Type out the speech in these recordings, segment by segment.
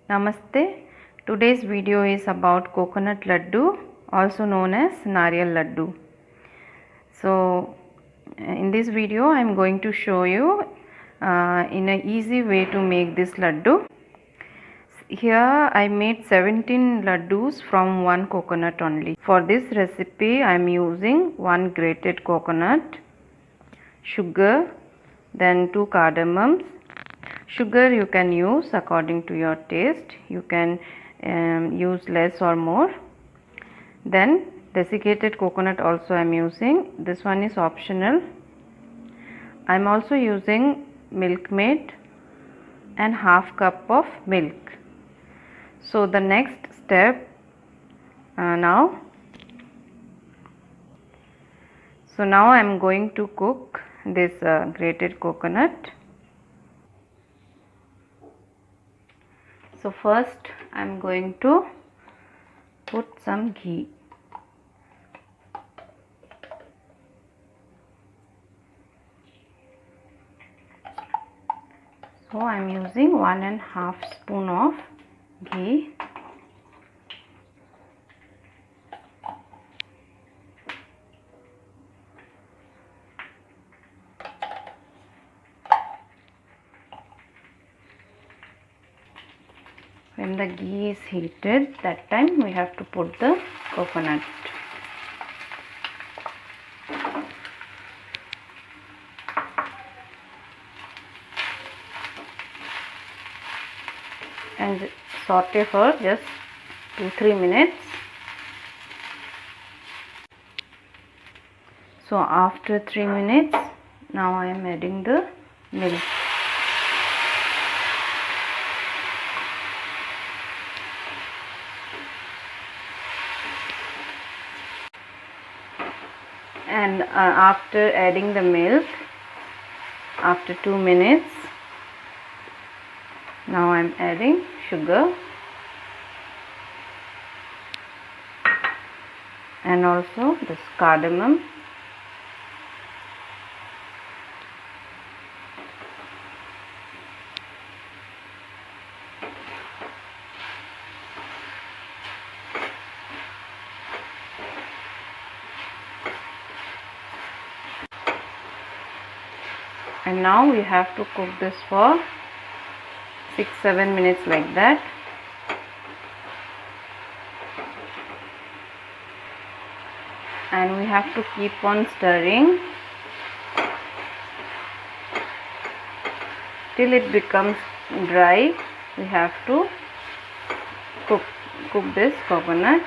Namaste. Today's video is about coconut laddu, also known as nariyal laddu. So in this video I am going to show you in an easy way to make this laddu. Here I made 17 laddus from one coconut only. For this recipe I am using one grated coconut, sugar, then 2 cardamoms. Sugar you can use according to your taste. You can use less or more. Then desiccated coconut also I am using. This one is optional. I am also using milk maid and half cup of milk. So the next step now. So now I am going to cook this grated coconut. So first I am going to put some ghee. So I am using 1.5 spoon of ghee. When the ghee is heated, that time we have to put the coconut. And saute for just 2-3 minutes. So after 3 minutes, now I am adding the milk. And after adding the milk, after 2 minutes, now I am adding sugar and also this cardamom. And now we have to cook this for 6-7 minutes like that. And we have to keep on stirring till it becomes dry. We have to cook this coconut.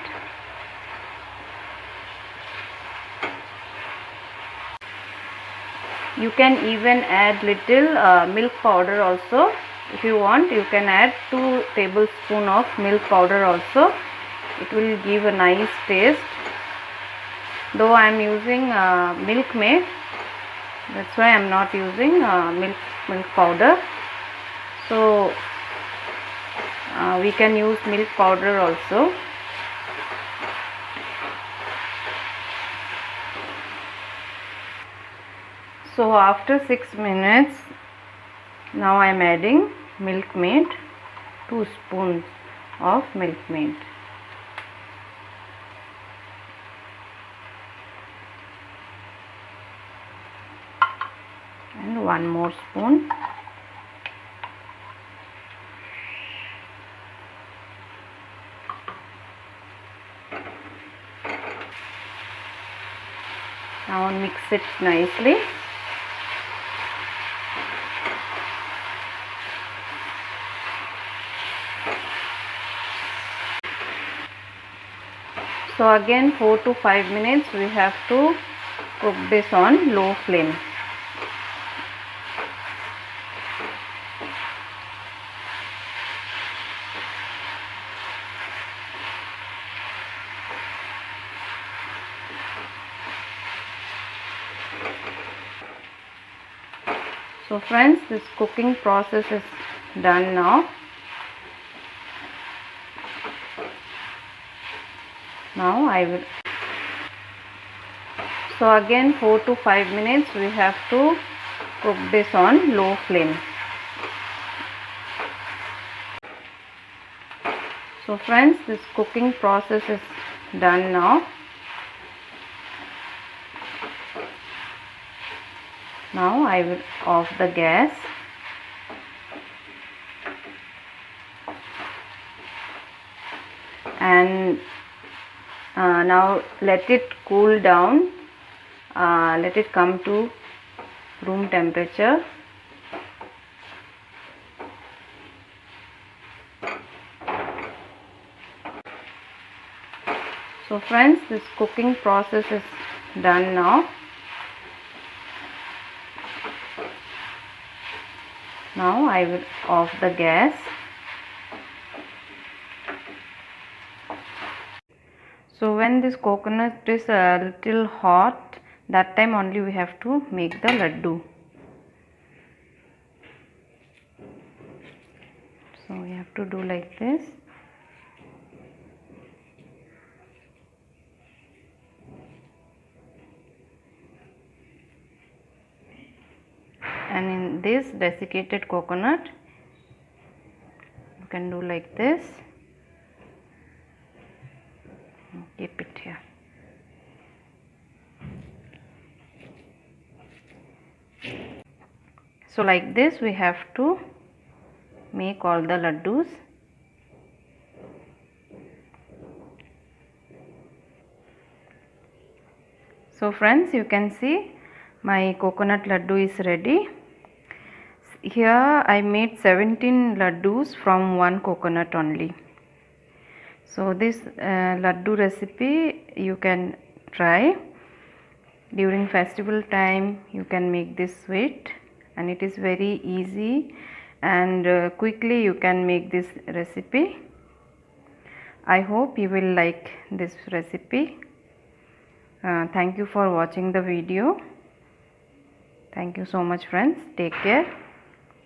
You can even add little milk powder also. If you want, you can add 2 tablespoons of milk powder also. It will give a nice taste. Though I am using milk maid, that's why I am not using milk powder. So we can use milk powder also. So after 6 minutes, now I am adding milk maid, 2 spoons of milk maid. And 1 more spoon. Now mix it nicely. So again 4 to 5 minutes we have to cook this on low flame. So friends, this cooking process is done now. Now I will. So again 4 to 5 minutes we have to cook this on low flame. So friends, this cooking process is done now. Now I will off the gas. And now let it cool down. Let it come to room temperature. So friends, this cooking process is done now. Now I will off the gas. So when this coconut is a little hot, that time only we have to make the laddu. So we have to do like this. And in this desiccated coconut, you can do like this. Keep it here. So like this we have to make all the laddus. So friends, you can see my coconut laddu is ready. Here I made 17 laddus from one coconut only. So this laddu recipe you can try during festival time. You can make this sweet, and it is very easy and quickly you can make this recipe. I hope you will like this recipe. Thank you for watching the video. Thank you so much friends. Take care.